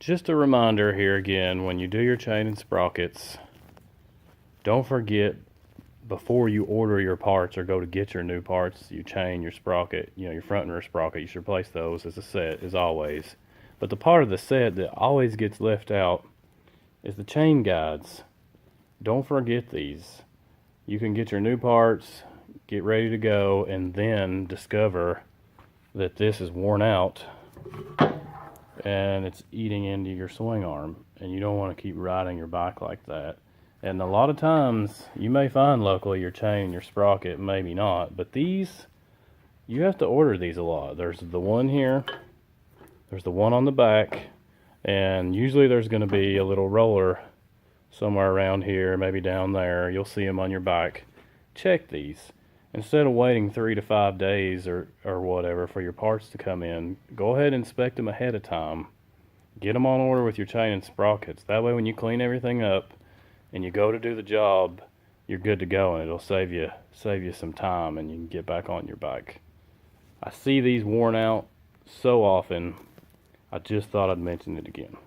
Just a reminder here again, when you do your chain and sprockets, don't forget before you order your parts or go to get your new parts, your chain, your sprocket, your front and rear sprocket, you should replace those as a set, as always. But the part of the set that always gets left out is the chain guides. Don't forget these. You can get your new parts, get ready to go, and then discover that this is worn out and it's eating into your swing arm, and you don't want to keep riding your bike like that. And a lot of times you may find locally your chain and your sprocket, maybe not, but these, you have to order these a lot. There's the one here, there's the one on the back, and usually there's going to be a little roller somewhere around here, maybe down there. You'll see them on your bike. Check these. Instead of waiting 3 to 5 days or whatever for your parts to come in, go ahead and inspect them ahead of time. Get them on order with your chain and sprockets. That way when you clean everything up and you go to do the job, you're good to go, and it'll save you some time, and you can get back on your bike. I see these worn out so often, I just thought I'd mention it again.